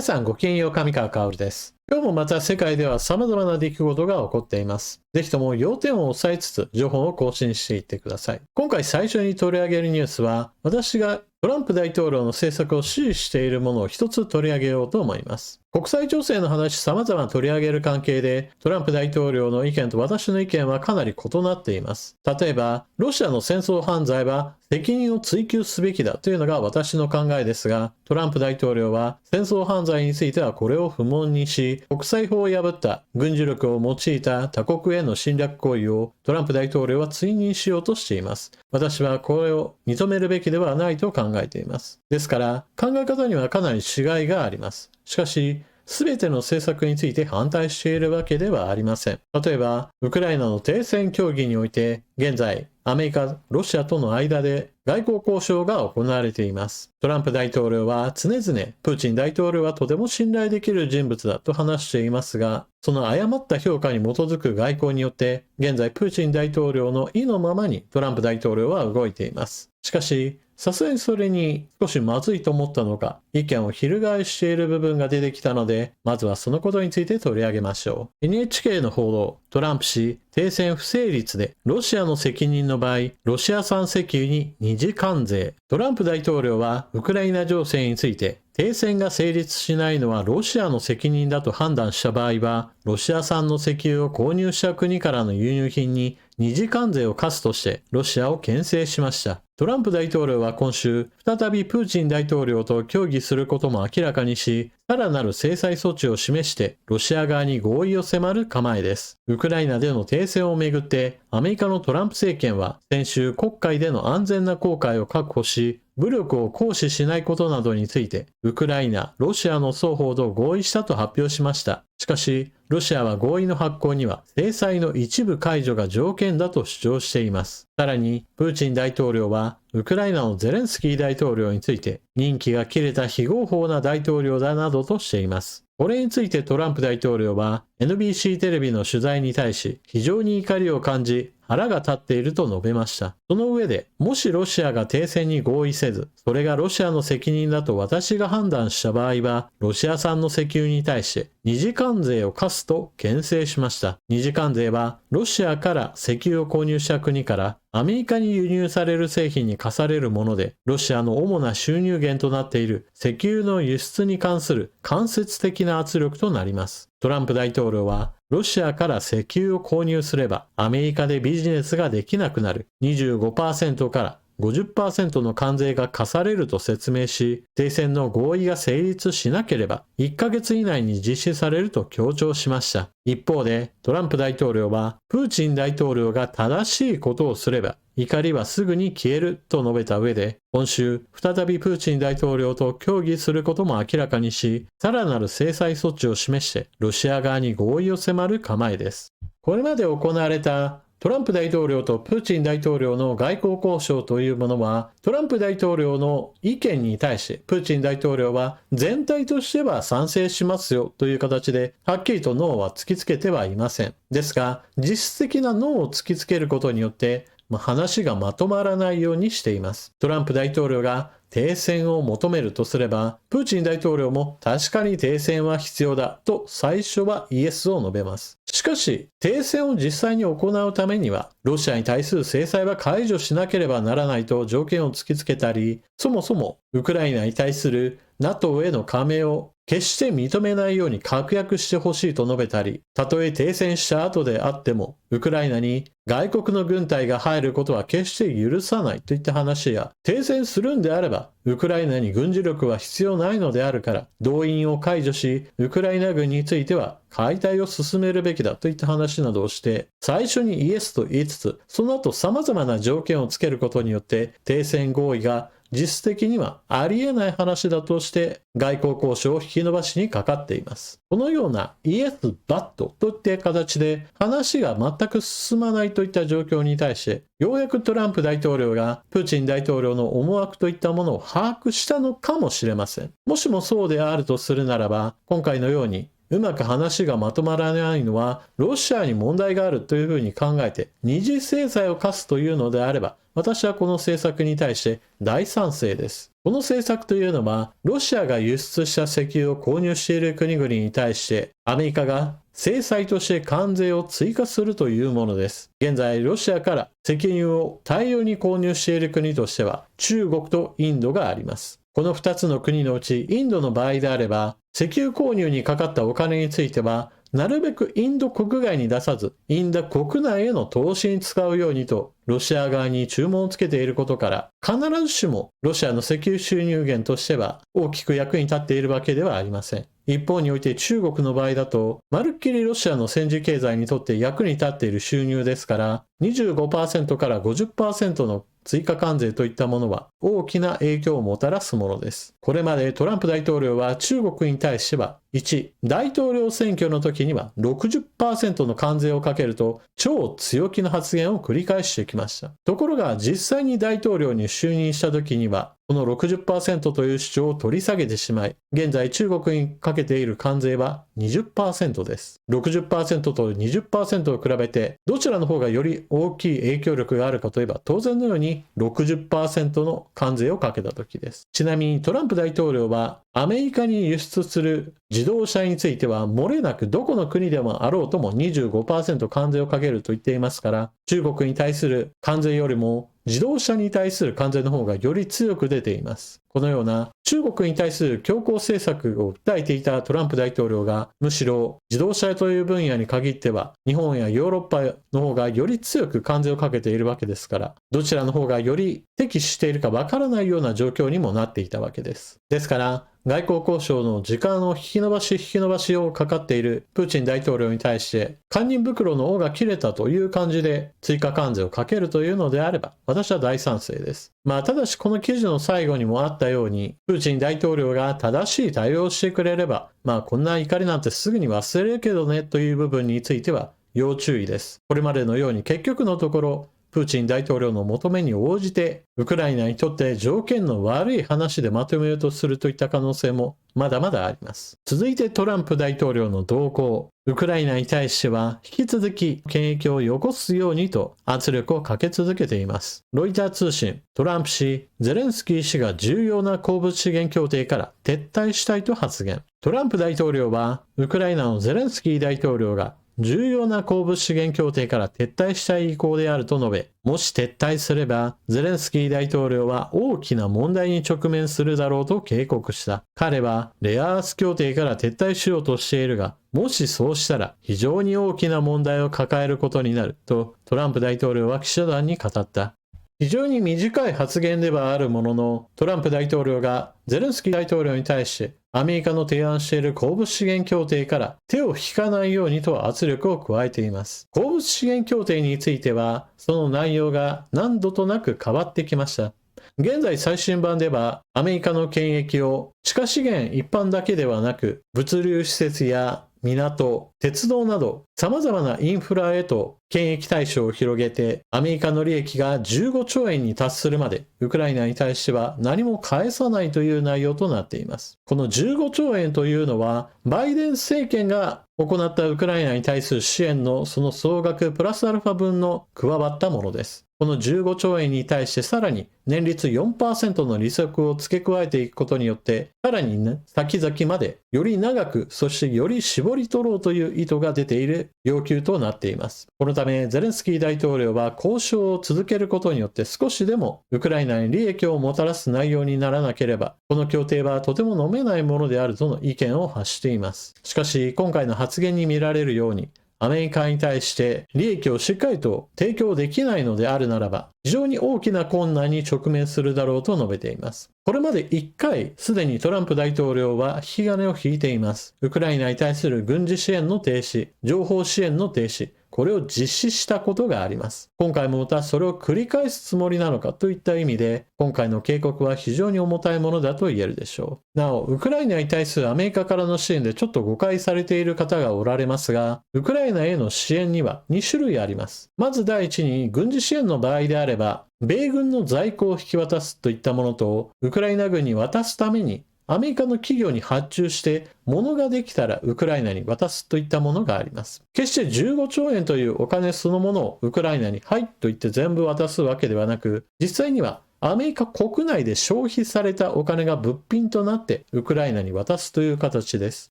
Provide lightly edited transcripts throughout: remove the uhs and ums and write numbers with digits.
皆さんごきげんよう、上川薫です。今日もまた世界では様々な出来事が起こっています。ぜひとも要点を押さえつつ情報を更新していってください。今回最初に取り上げるニュースは、私がトランプ大統領の政策を支持しているものを一つ取り上げようと思います。国際情勢の話様々取り上げる関係で、トランプ大統領の意見と私の意見はかなり異なっています。例えば、ロシアの戦争犯罪は責任を追及すべきだというのが私の考えですが、トランプ大統領は戦争犯罪についてはこれを不問にし、国際法を破った軍事力を用いた他国への侵略行為をトランプ大統領は追認しようとしています。私はこれを認めるべきではないと考えています。ですから、考え方にはかなり違いがあります。しかし、すべての政策について反対しているわけではありません。例えば、ウクライナの停戦協議において、現在、アメリカ、ロシアとの間で外交交渉が行われています。トランプ大統領は常々、プーチン大統領はとても信頼できる人物だと話していますが、その誤った評価に基づく外交によって、現在プーチン大統領の意のままにトランプ大統領は動いています。しかし、さすがにそれに少しまずいと思ったのか、意見を翻している部分が出てきたので、まずはそのことについて取り上げましょう。NHK の報道、トランプ氏、停戦不成立で、ロシアの責任の場合、ロシア産石油に二次関税。トランプ大統領は、ウクライナ情勢について、停戦が成立しないのはロシアの責任だと判断した場合は、ロシア産の石油を購入した国からの輸入品に二次関税を課すとしてロシアを牽制しました。トランプ大統領は今週、再びプーチン大統領と協議することも明らかにし、さらなる制裁措置を示してロシア側に合意を迫る構えです。ウクライナでの停戦をめぐってアメリカのトランプ政権は先週黒海での安全な航海を確保し、武力を行使しないことなどについてウクライナ、ロシアの双方と合意したと発表しました。しかし、ロシアは合意の発効には制裁の一部解除が条件だと主張しています。さらに、プーチン大統領はウクライナのゼレンスキー大統領について任期が切れた非合法な大統領だなどとしています。これについてトランプ大統領は NBC テレビの取材に対し非常に怒りを感じ腹が立っていると述べました。その上で、もしロシアが停戦に合意せず、それがロシアの責任だと私が判断した場合は、ロシア産の石油に対して二次関税を課すと牽制しました。二次関税は、ロシアから石油を購入した国からアメリカに輸入される製品に課されるもので、ロシアの主な収入源となっている石油の輸出に関する間接的な圧力となります。トランプ大統領は、ロシアから石油を購入すればアメリカでビジネスができなくなる 25% から50% の関税が課されると説明し、停戦の合意が成立しなければ1ヶ月以内に実施されると強調しました。一方で、トランプ大統領は、プーチン大統領が正しいことをすれば、怒りはすぐに消えると述べた上で、今週、再びプーチン大統領と協議することも明らかにし、さらなる制裁措置を示して、ロシア側に合意を迫る構えです。これまで行われたトランプ大統領とプーチン大統領の外交交渉というものは、トランプ大統領の意見に対して、プーチン大統領は全体としては賛成しますよという形で、はっきりとノーは突きつけてはいません。ですが、実質的なノーを突きつけることによって、話がまとまらないようにしています。トランプ大統領が停戦を求めるとすれば、プーチン大統領も確かに停戦は必要だと最初はイエスを述べます。しかし、停戦を実際に行うためには、ロシアに対する制裁は解除しなければならないと条件を突きつけたり、そもそもウクライナに対する NATO への加盟を決して認めないように確約してほしいと述べたり、たとえ停戦した後であっても、ウクライナに外国の軍隊が入ることは決して許さないといった話や、停戦するんであれば、ウクライナに軍事力は必要ないのであるから、動員を解除し、ウクライナ軍については解体を進めるべきだといった話などをして、最初にイエスと言いつつ、その後様々な条件をつけることによって、停戦合意が実質的にはありえない話だとして外交交渉を引き延ばしにかかっています。このようなイエス・バットといった形で話が全く進まないといった状況に対して、ようやくトランプ大統領がプーチン大統領の思惑といったものを把握したのかもしれません。もしもそうであるとするならば、今回のようにうまく話がまとまらないのはロシアに問題があるというふうに考えて二次制裁を科すというのであれば、私はこの政策に対して大賛成です。この政策というのは、ロシアが輸出した石油を購入している国々に対して、アメリカが制裁として関税を追加するというものです。現在、ロシアから石油を大量に購入している国としては、中国とインドがあります。この2つの国のうち、インドの場合であれば、石油購入にかかったお金については、なるべくインド国外に出さず、インド国内への投資に使うようにと、ロシア側に注文をつけていることから、必ずしもロシアの石油収入源としては大きく役に立っているわけではありません。一方において中国の場合だと、まるっきりロシアの戦時経済にとって役に立っている収入ですから、25% から 50% の追加関税といったものは大きな影響をもたらすものです。これまでトランプ大統領は中国に対しては、1、大統領選挙の時には 60% の関税をかけると超強気の発言を繰り返してきました。ところが実際に大統領に就任した時には、この 60% という主張を取り下げてしまい、現在中国にかけている関税は 20% です。60% と 20% を比べて、どちらの方がより大きい影響力があるかといえば、当然のように 60% の関税をかけた時です。ちなみにトランプ大統領は、アメリカに輸出する自動車については、漏れなくどこの国でもあろうとも 25% 関税をかけると言っていますから、中国に対する関税よりも自動車に対する関税の方がより強く出ています。このような中国に対する強硬政策を訴えていたトランプ大統領が、むしろ自動車という分野に限っては、日本やヨーロッパの方がより強く関税をかけているわけですから、どちらの方がより適しているかわからないような状況にもなっていたわけです。ですから、外交交渉の時間を引き延ばしをかかっているプーチン大統領に対して、堪忍袋の緒が切れたという感じで追加関税をかけるというのであれば、私は大賛成です。ただしこの記事の最後にもあったように、プーチン大統領が正しい対応をしてくれれば、こんな怒りなんてすぐに忘れるけどねという部分については要注意です。これまでのように結局のところ、プーチン大統領の求めに応じて、ウクライナにとって条件の悪い話でまとめようとするといった可能性もまだまだあります。続いてトランプ大統領の動向。ウクライナに対しては引き続き権益をよこすようにと圧力をかけ続けています。ロイター通信、トランプ氏、ゼレンスキー氏が重要な鉱物資源協定から撤退したいと発言。トランプ大統領は、ウクライナのゼレンスキー大統領が重要な鉱物資源協定から撤退したい意向であると述べ、もし撤退すれば、ゼレンスキー大統領は大きな問題に直面するだろうと警告した。彼は、レアアース協定から撤退しようとしているが、もしそうしたら非常に大きな問題を抱えることになると、トランプ大統領は記者団に語った。非常に短い発言ではあるものの、トランプ大統領がゼレンスキー大統領に対してアメリカの提案している鉱物資源協定から手を引かないようにと圧力を加えています。鉱物資源協定については、その内容が何度となく変わってきました。現在最新版では、アメリカの権益を地下資源一般だけではなく、物流施設や港、鉄道など様々なインフラへと権益対象を広げて、アメリカの利益が15兆円に達するまで、ウクライナに対しては何も返さないという内容となっています。この15兆円というのは、バイデン政権が行ったウクライナに対する支援のその総額プラスアルファ分の加わったものです。この15兆円に対してさらに年率 4% の利息を付け加えていくことによって、さらに先々までより長く、そしてより絞り取ろうという意図が出ている要求となっています。このため、ゼレンスキー大統領は交渉を続けることによって少しでもウクライナに利益をもたらす内容にならなければ、この協定はとても飲めないものであるとの意見を発しています。しかし、今回の発言に見られるように、アメリカに対して利益をしっかりと提供できないのであるならば、非常に大きな困難に直面するだろうと述べています。これまで1回、すでにトランプ大統領は引き金を引いています。ウクライナに対する軍事支援の停止、情報支援の停止、これを実施したことがあります。今回もまたそれを繰り返すつもりなのかといった意味で、今回の警告は非常に重たいものだと言えるでしょう。なお、ウクライナに対するアメリカからの支援でちょっと誤解されている方がおられますが、ウクライナへの支援には2種類あります。まず第一に、軍事支援の場合であれば、米軍の在庫を引き渡すといったものと、ウクライナ軍に渡すためにアメリカの企業に発注して物ができたらウクライナに渡すといったものがあります。決して15兆円というお金そのものをウクライナにはいと言って全部渡すわけではなく、実際にはアメリカ国内で消費されたお金が物品となってウクライナに渡すという形です。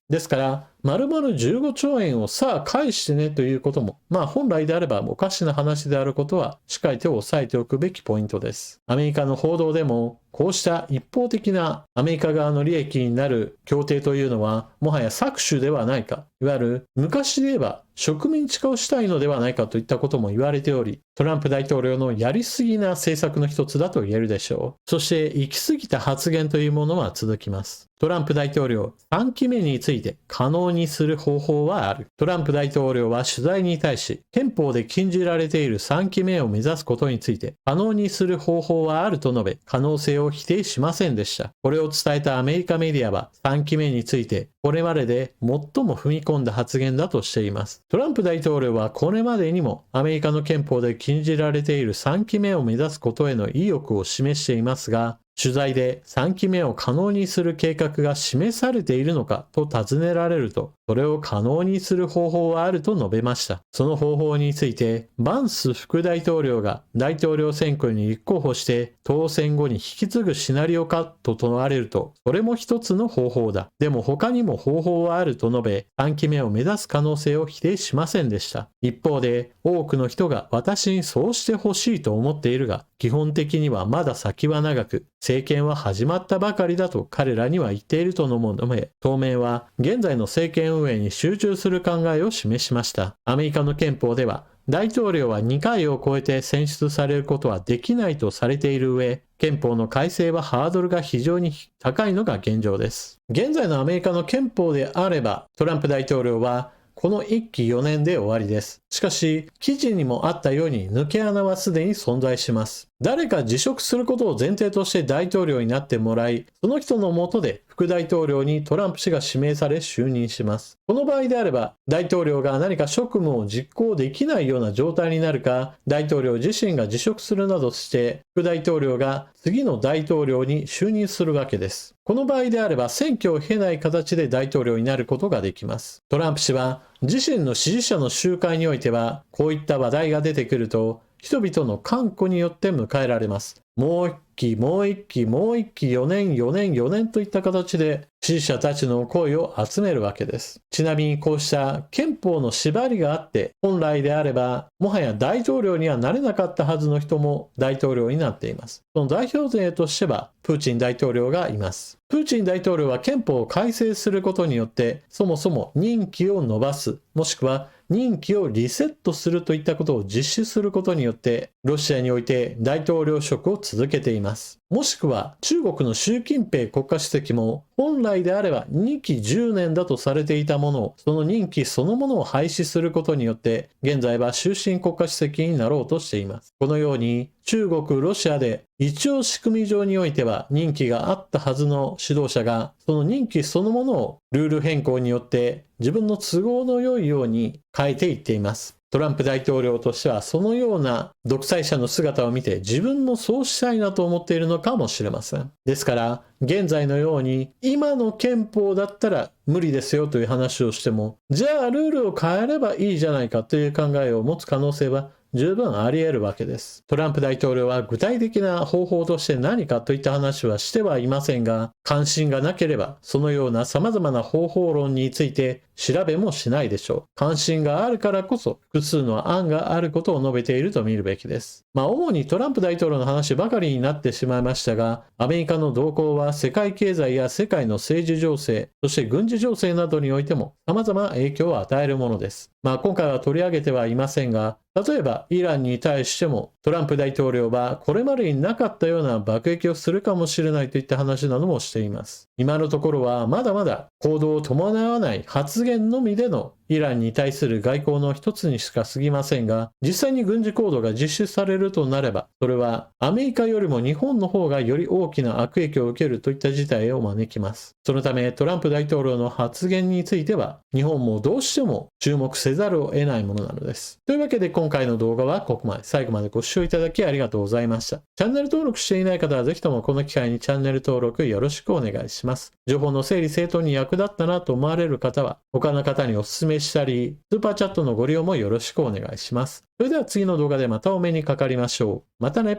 ですから、丸々15兆円をさあ返してねということも、本来であればおかしな話であることはしっかりと押さえておくべきポイントです。アメリカの報道でも、こうした一方的なアメリカ側の利益になる協定というのは、もはや搾取ではないか、いわゆる昔で言えば植民地化をしたいのではないかといったことも言われており、トランプ大統領のやりすぎな政策の一つだと言えるでしょう。そして行き過ぎた発言というものは続きます。トランプ大統領、3期目について可能にする方法はある。トランプ大統領は取材に対し、憲法で禁じられている3期目を目指すことについて可能にする方法はあると述べ、可能性を否定しませんでした。これを伝えたアメリカメディアは3期目について、これまでで最も踏み込んだ発言だとしています。トランプ大統領はこれまでにもアメリカの憲法で禁じられている3期目を目指すことへの意欲を示していますが、取材で3期目を可能にする計画が示されているのかと尋ねられると、それを可能にする方法はあると述べました。その方法について、バンス副大統領が大統領選挙に立候補して当選後に引き継ぐシナリオかと問われると、それも一つの方法だ。でも他にも方法はあると述べ、3期目を目指す可能性を否定しませんでした。一方で、多くの人が私にそうしてほしいと思っているが、基本的にはまだ先は長く、政権は始まったばかりだと彼らには言っているとのものめ、当面は現在の政権運営に集中する考えを示しました。アメリカの憲法では、大統領は2回を超えて選出されることはできないとされている上、憲法の改正はハードルが非常に高いのが現状です。現在のアメリカの憲法であれば、トランプ大統領はこの1期4年で終わりです。しかし、記事にもあったように抜け穴はすでに存在します。誰か辞職することを前提として大統領になってもらい、その人の下で副大統領にトランプ氏が指名され就任します。この場合であれば、大統領が何か職務を実行できないような状態になるか、大統領自身が辞職するなどして、副大統領が次の大統領に就任するわけです。この場合であれば、選挙を経ない形で大統領になることができます。トランプ氏は、自身の支持者の集会においては、こういった話題が出てくると、人々の歓呼によって迎えられます。もう一期、もう一期、もう一期、4年、4年、4年といった形で支持者たちの声を集めるわけです。ちなみにこうした憲法の縛りがあって、本来であれば、もはや大統領にはなれなかったはずの人も大統領になっています。その代表例としては、プーチン大統領がいます。プーチン大統領は憲法を改正することによって、そもそも任期を延ばす、もしくは任期をリセットするといったことを実施することによって、ロシアにおいて大統領職を続けています。もしくは中国の習近平国家主席も本来であれば2期10年だとされていたものを、その任期そのものを廃止することによって、現在は終身国家主席になろうとしています。このように中国、ロシアで一応仕組み上においては任期があったはずの指導者が、その任期そのものをルール変更によって自分の都合の良いように変えていっています。トランプ大統領としてはそのような独裁者の姿を見て自分もそうしたいなと思っているのかもしれません。ですから現在のように今の憲法だったら無理ですよという話をしても、じゃあルールを変えればいいじゃないかという考えを持つ可能性は十分あり得るわけです。トランプ大統領は具体的な方法として何かといった話はしてはいませんが、関心がなければそのような様々な方法論について調べもしないでしょう。関心があるからこそ複数の案があることを述べていると見るべきです。主にトランプ大統領の話ばかりになってしまいましたが、アメリカの動向は世界経済や世界の政治情勢、そして軍事情勢などにおいても様々な影響を与えるものです。今回は取り上げてはいませんが、例えばイランに対してもトランプ大統領はこれまでになかったような爆撃をするかもしれないといった話などもしています。今のところはまだまだ行動を伴わない発言のみでのイランに対する外交の一つにしか過ぎませんが、実際に軍事行動が実施されるとなれば、それはアメリカよりも日本の方がより大きな悪影響を受けるといった事態を招きます。そのためトランプ大統領の発言については、日本もどうしても注目せざるを得ないものなのです。というわけで今回の動画はここまで。最後までご視聴いただきありがとうございました。チャンネル登録していない方はぜひともこの機会にチャンネル登録よろしくお願いします。情報の整理整頓に役立ったなと思われる方は、他の方にお勧めしたり、スーパーチャットのご利用もよろしくお願いします。それでは次の動画でまたお目にかかりましょう。またね。